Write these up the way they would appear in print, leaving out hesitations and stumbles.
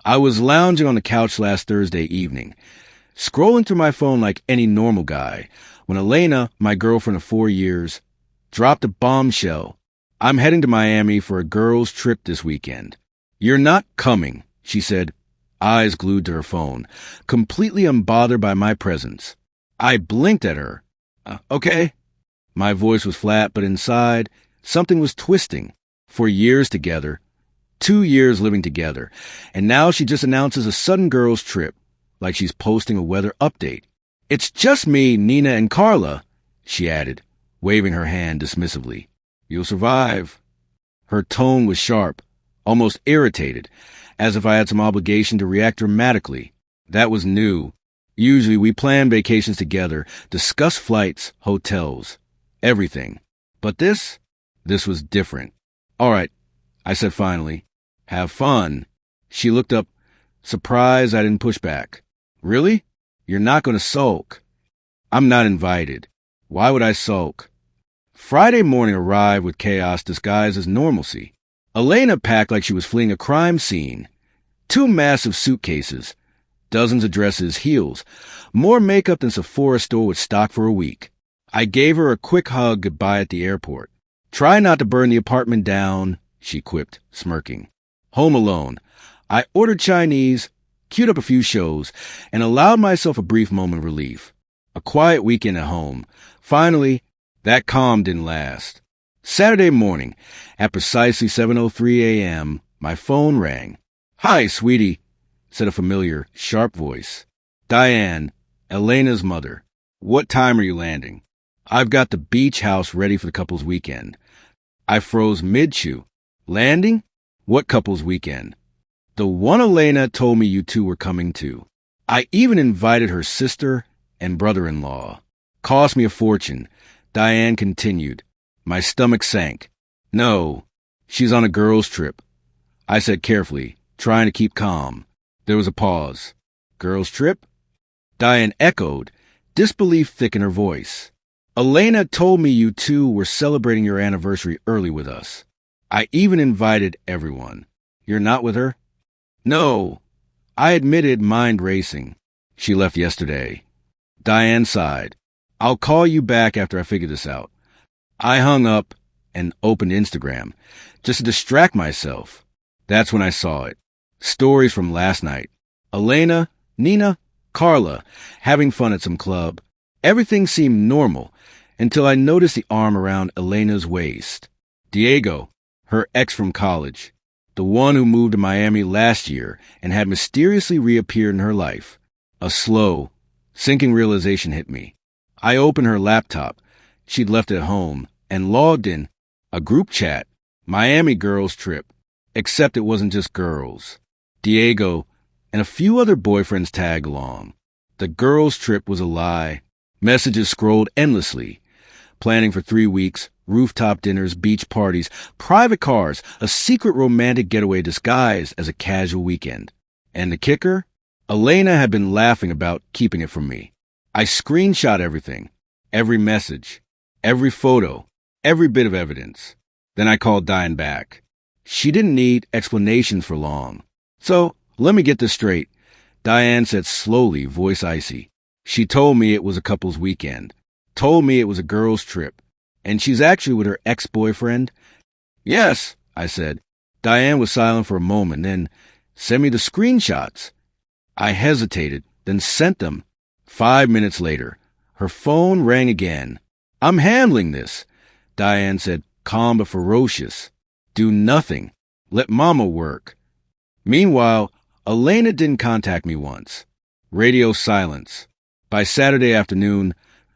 I was lounging on the couch last Thursday evening, scrolling through my phone like any normal guy, when Elena, my girlfriend of 4 years, dropped a bombshell. I'm heading to Miami for a girls' trip this weekend. You're not coming, she said, eyes glued to her phone, completely unbothered by my presence. I blinked at her. Okay. My voice was flat, but inside, something was twisting. For years together, 2 years living together, and now she just announces a sudden girls' trip, like she's posting a weather update. It's just me, Nina, and Carla, she added, waving her hand dismissively. You'll survive. Her tone was sharp, almost irritated, as if I had some obligation to react dramatically. That was new. Usually we plan vacations together, discuss flights, hotels, everything. But this was different. All right, I said finally. Have fun. She looked up, surprised I didn't push back. Really? You're not going to sulk. I'm not invited. Why would I sulk? Friday morning arrived with chaos disguised as normalcy. Elena packed like she was fleeing a crime scene. 2 massive suitcases, dozens of dresses, heels, more makeup than Sephora's store would stock for a week. I gave her a quick hug goodbye at the airport. Try not to burn the apartment down, she quipped, smirking. Home alone. I ordered Chinese, queued up a few shows, and allowed myself a brief moment of relief. A quiet weekend at home. Finally, that calm didn't last. Saturday morning, at precisely 7:03 a.m., my phone rang. Hi, sweetie, said a familiar, sharp voice. Diane, Elena's mother. What time are you landing? I've got the beach house ready for the couple's weekend. I froze mid-chew. Landing? What couple's weekend? The one Elena told me you two were coming to. I even invited her sister and brother-in-law. Cost me a fortune. Diane continued. My stomach sank. No, she's on a girls' trip. I said carefully, trying to keep calm. There was a pause. Girls' trip? Diane echoed, disbelief thick in her voice. Elena told me you two were celebrating your anniversary early with us. I even invited everyone. You're not with her? No. I admitted, mind racing. She left yesterday. Diane sighed. I'll call you back after I figure this out. I hung up and opened Instagram, just to distract myself. That's when I saw it. Stories from last night. Elena, Nina, Carla, having fun at some club. Everything seemed normal until I noticed the arm around Elena's waist. Diego, her ex from college, the one who moved to Miami last year and had mysteriously reappeared in her life. A slow, sinking realization hit me. I opened her laptop. She'd left it at home and logged in a group chat, Miami girls trip, except it wasn't just girls. Diego and a few other boyfriends tagged along. The girls trip was a lie. Messages scrolled endlessly. Planning for 3 weeks, rooftop dinners, beach parties, private cars, a secret romantic getaway disguised as a casual weekend. And the kicker? Elena had been laughing about keeping it from me. I screenshot everything, every message, every photo, every bit of evidence. Then I called Diane back. She didn't need explanations for long. So, let me get this straight. Diane said slowly, voice icy. She told me it was a couple's weekend. Told me it was a girls' trip. And she's actually with her ex-boyfriend? Yes, I said. Diane was silent for a moment, then send me the screenshots. I hesitated, then sent them. 5 minutes later, her phone rang again. I'm handling this, Diane said, calm but ferocious. Do nothing. Let Mama work. Meanwhile, Elena didn't contact me once. Radio silence. By Saturday afternoon,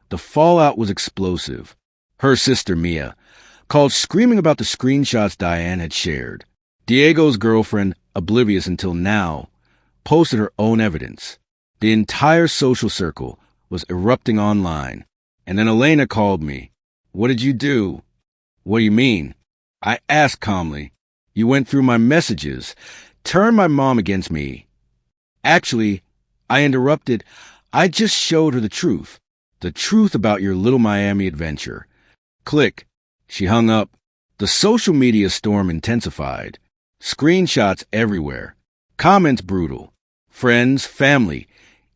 the fallout was explosive. Her sister, Mia, called screaming about the screenshots Diane had shared. Diego's girlfriend, oblivious until now, posted her own evidence. The entire social circle was erupting online. And then Elena called me. What did you do? What do you mean? I asked calmly. You went through my messages, turned my mom against me. Actually, I interrupted. I just showed her the truth about your little Miami adventure. Click. She hung up. The social media storm intensified. Screenshots everywhere. Comments brutal. Friends, family,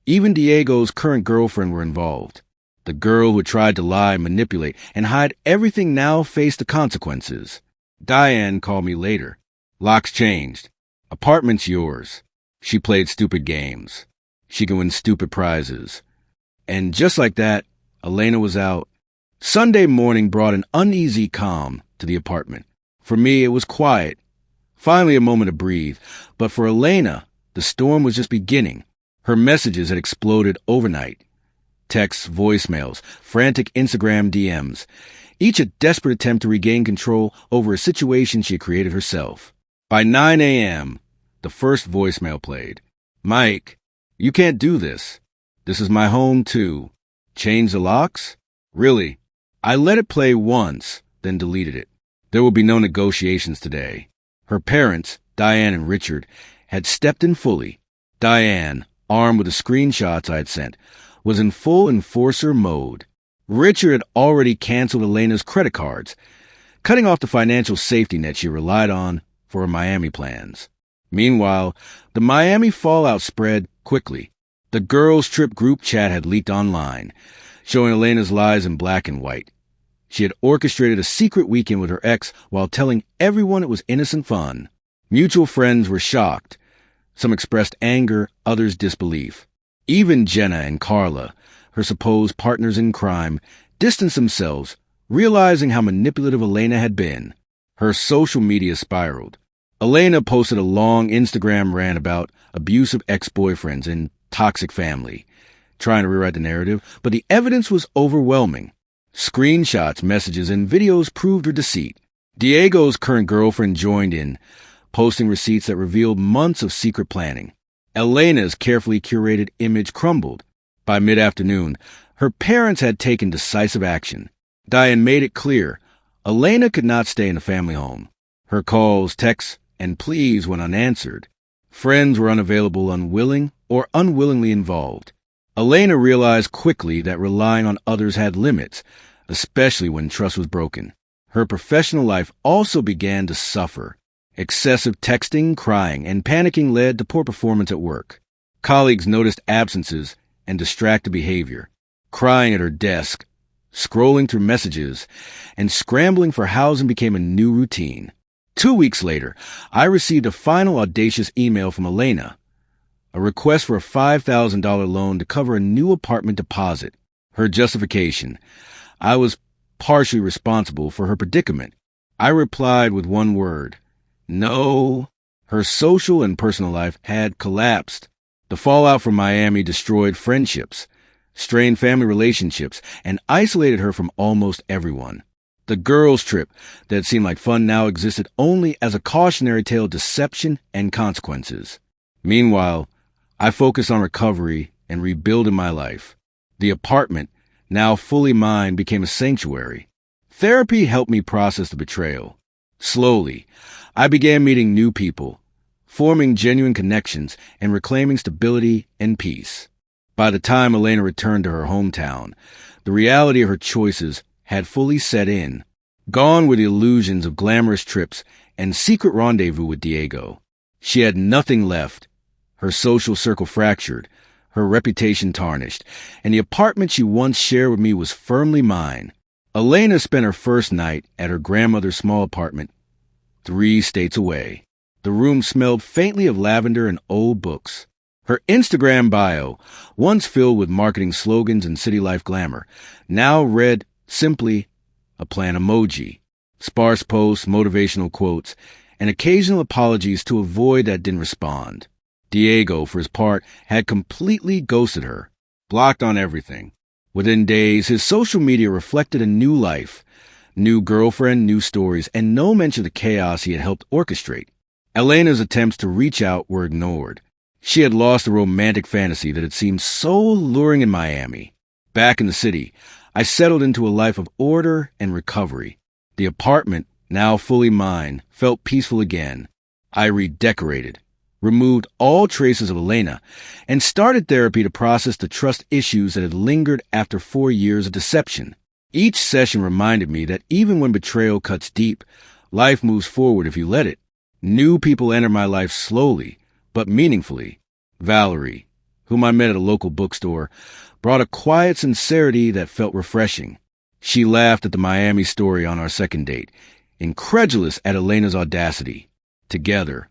even Diego's current girlfriend were involved. The girl who tried to lie, manipulate, and hide everything now faced the consequences. Diane called me later. Locks changed. Apartment's yours. She played stupid games. She can win stupid prizes. And just like that, Elena was out. Sunday morning brought an uneasy calm to the apartment. For me, it was quiet. Finally a moment to breathe. But for Elena, the storm was just beginning. Her messages had exploded overnight. Texts, voicemails, frantic Instagram DMs, each a desperate attempt to regain control over a situation she had created herself. By 9 a.m., the first voicemail played. Mike, you can't do this. This is my home, too. Change the locks? Really? I let it play once, then deleted it. There will be no negotiations today. Her parents, Diane and Richard, had stepped in fully. Diane, armed with the screenshots I had sent, was in full enforcer mode. Richard had already canceled Elena's credit cards, cutting off the financial safety net she relied on for her Miami plans. Meanwhile, the Miami fallout spread quickly. The girls' trip group chat had leaked online, showing Elena's lies in black and white. She had orchestrated a secret weekend with her ex while telling everyone it was innocent fun. Mutual friends were shocked. Some expressed anger, others disbelief. Even Jenna and Carla, her supposed partners in crime, distanced themselves, realizing how manipulative Elena had been. Her social media spiraled. Elena posted a long Instagram rant about abusive ex-boyfriends and toxic family, trying to rewrite the narrative, but the evidence was overwhelming. Screenshots, messages, and videos proved her deceit. Diego's current girlfriend joined in, posting receipts that revealed months of secret planning. Elena's carefully curated image crumbled. By mid-afternoon, her parents had taken decisive action. Diane made it clear Elena could not stay in the family home. Her calls, texts, and pleas went unanswered. Friends were unavailable, unwilling, or unwillingly involved. Elena realized quickly that relying on others had limits, especially when trust was broken. Her professional life also began to suffer. Excessive texting, crying, and panicking led to poor performance at work. Colleagues noticed absences and distracted behavior, crying at her desk, scrolling through messages, and scrambling for housing became a new routine. 2 weeks later, I received a final audacious email from Elena, a request for a $5,000 loan to cover a new apartment deposit. Her justification: I was partially responsible for her predicament. I replied with one word: no. Her social and personal life had collapsed. The fallout from Miami destroyed friendships, strained family relationships, and isolated her from almost everyone. The girls' trip that seemed like fun now existed only as a cautionary tale of deception and consequences. Meanwhile, I focused on recovery and rebuilding my life. The apartment, now fully mine, became a sanctuary. Therapy helped me process the betrayal. Slowly, I began meeting new people, forming genuine connections, and reclaiming stability and peace. By the time Elena returned to her hometown, the reality of her choices had fully set in. Gone were the illusions of glamorous trips and secret rendezvous with Diego. She had nothing left, her social circle fractured, her reputation tarnished, and the apartment she once shared with me was firmly mine. Elena spent her first night at her grandmother's small apartment, 3 states away. The room smelled faintly of lavender and old books. Her Instagram bio, once filled with marketing slogans and city life glamour, now read simply a plan emoji, sparse posts, motivational quotes, and occasional apologies to a void that didn't respond. Diego, for his part, had completely ghosted her, blocked on everything. Within days, his social media reflected a new life, new girlfriend, new stories, and no mention of the chaos he had helped orchestrate. Elena's attempts to reach out were ignored. She had lost the romantic fantasy that had seemed so alluring in Miami. Back in the city, I settled into a life of order and recovery. The apartment, now fully mine, felt peaceful again. I redecorated, removed all traces of Elena, and started therapy to process the trust issues that had lingered after 4 years of deception. Each session reminded me that even when betrayal cuts deep, life moves forward if you let it. New people enter my life slowly, but meaningfully. Valerie, whom I met at a local bookstore, brought a quiet sincerity that felt refreshing. She laughed at the Miami story on our second date, incredulous at Elena's audacity. Together,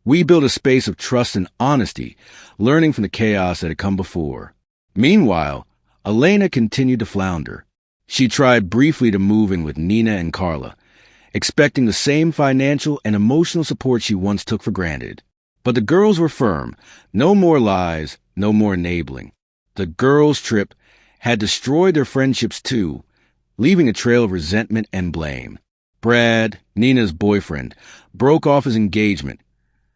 we built a space of trust and honesty, learning from the chaos that had come before. Meanwhile, Elena continued to flounder. She tried briefly to move in with Nina and Carla, expecting the same financial and emotional support she once took for granted. But the girls were firm. No more lies, no more enabling. The girls' trip had destroyed their friendships too, leaving a trail of resentment and blame. Brad, Nina's boyfriend, broke off his engagement,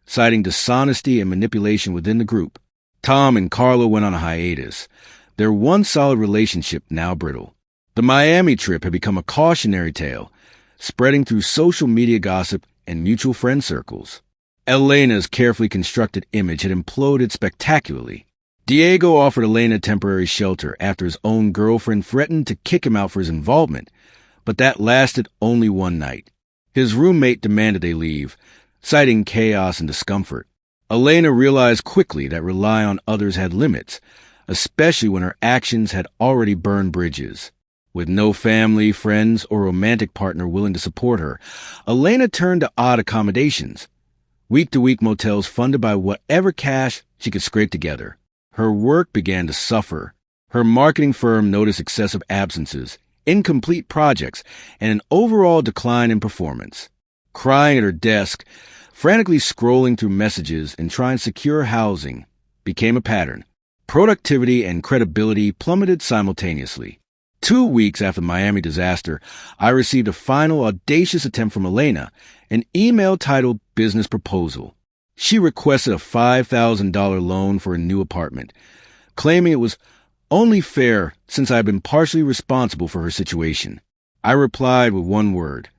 citing dishonesty and manipulation within the group. Tom and Carla went on a hiatus, their once solid relationship now brittle. The Miami trip had become a cautionary tale, spreading through social media gossip and mutual friend circles. Elena's carefully constructed image had imploded spectacularly. Diego offered Elena temporary shelter after his own girlfriend threatened to kick him out for his involvement, but that lasted only one night. His roommate demanded they leave, citing chaos and discomfort. Elena realized quickly that rely on others had limits, especially when her actions had already burned bridges. With no family, friends, or romantic partner willing to support her, Elena turned to odd accommodations, week-to-week motels funded by whatever cash she could scrape together. Her work began to suffer. Her marketing firm noticed excessive absences, incomplete projects, and an overall decline in performance. Crying at her desk, frantically scrolling through messages and trying secure housing became a pattern. Productivity and credibility plummeted simultaneously. 2 weeks after the Miami disaster, I received a final audacious attempt from Elena, an email titled Business Proposal. She requested a $5,000 loan for a new apartment, claiming it was only fair since I had been partially responsible for her situation. I replied with one word: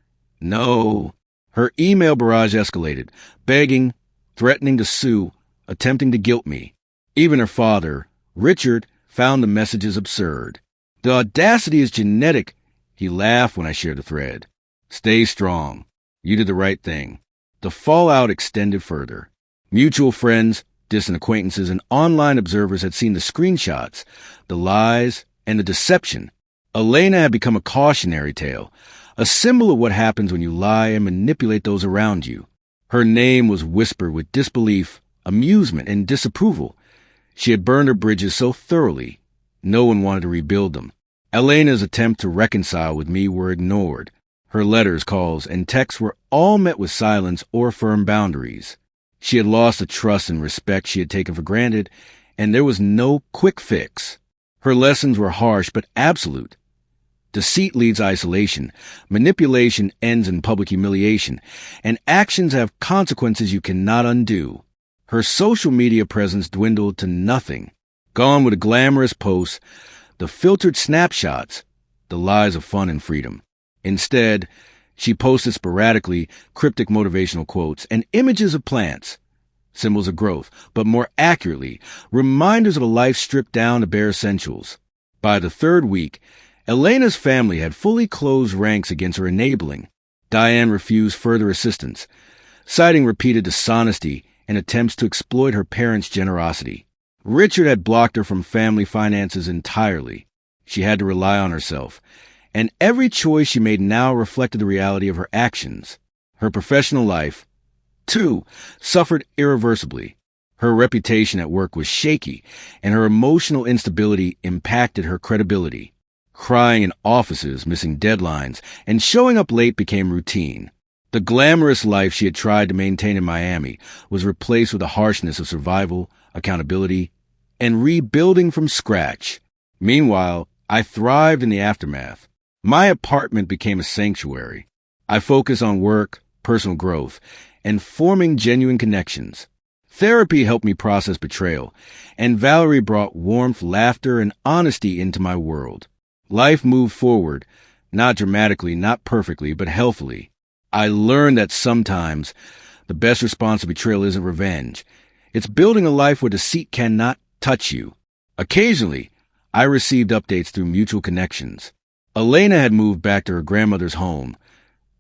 no. Her email barrage escalated, begging, threatening to sue, attempting to guilt me. Even her father, Richard, found the messages absurd. The audacity is genetic, he laughed when I shared the thread. Stay strong. You did the right thing. The fallout extended further. Mutual friends, distant acquaintances, and online observers had seen the screenshots, the lies, and the deception. Elena had become a cautionary tale, a symbol of what happens when you lie and manipulate those around you. Her name was whispered with disbelief, amusement, and disapproval. She had burned her bridges so thoroughly, no one wanted to rebuild them. Elena's attempts to reconcile with me were ignored. Her letters, calls, and texts were all met with silence or firm boundaries. She had lost the trust and respect she had taken for granted, and there was no quick fix. Her lessons were harsh but absolute. Deceit leads to isolation, manipulation ends in public humiliation, and actions have consequences you cannot undo. Her social media presence dwindled to nothing. Gone were the glamorous posts, the filtered snapshots, the lies of fun and freedom. Instead, she posted sporadically cryptic motivational quotes and images of plants, symbols of growth, but more accurately, reminders of a life stripped down to bare essentials. By the third week, Elena's family had fully closed ranks against her enabling. Diane refused further assistance, citing repeated dishonesty and attempts to exploit her parents' generosity. Richard had blocked her from family finances entirely. She had to rely on herself, and every choice she made now reflected the reality of her actions. Her professional life, too, suffered irreversibly. Her reputation at work was shaky, and her emotional instability impacted her credibility. Crying in offices, missing deadlines, and showing up late became routine. The glamorous life she had tried to maintain in Miami was replaced with the harshness of survival, accountability, and rebuilding from scratch. Meanwhile, I thrived in the aftermath. My apartment became a sanctuary. I focused on work, personal growth, and forming genuine connections. Therapy helped me process betrayal, and Valerie brought warmth, laughter, and honesty into my world. Life moved forward, not dramatically, not perfectly, but healthily. I learned that sometimes the best response to betrayal isn't revenge. It's building a life where deceit cannot touch you. Occasionally, I received updates through mutual connections. Elena had moved back to her grandmother's home,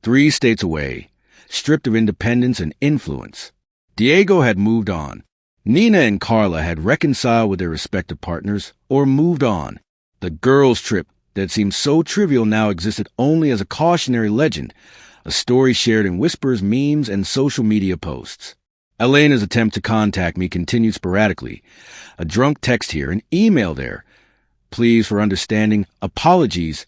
3 states away, stripped of independence and influence. Diego had moved on. Nina and Carla had reconciled with their respective partners or moved on. The girls' trip that seemed so trivial now existed only as a cautionary legend, a story shared in whispers, memes, and social media posts. Elena's attempt to contact me continued sporadically. A drunk text here, an email there. Pleas for understanding, apologies,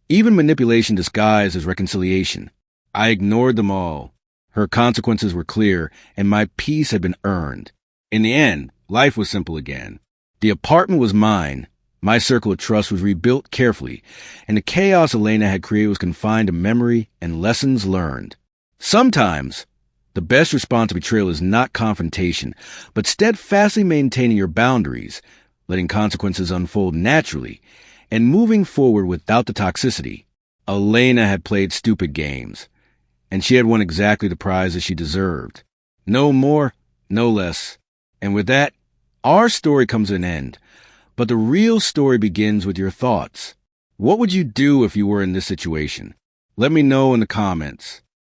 even manipulation disguised as reconciliation. I ignored them all. Her consequences were clear, and my peace had been earned. In the end, life was simple again. The apartment was mine. My circle of trust was rebuilt carefully, and the chaos Elena had created was confined to memory and lessons learned. Sometimes, the best response to betrayal is not confrontation, but steadfastly maintaining your boundaries, letting consequences unfold naturally, and moving forward without the toxicity. Elena had played stupid games, and she had won exactly the prizes she deserved. No more, no less. And with that, our story comes to an end. But the real story begins with your thoughts. What would you do if you were in this situation? Let me know in the comments.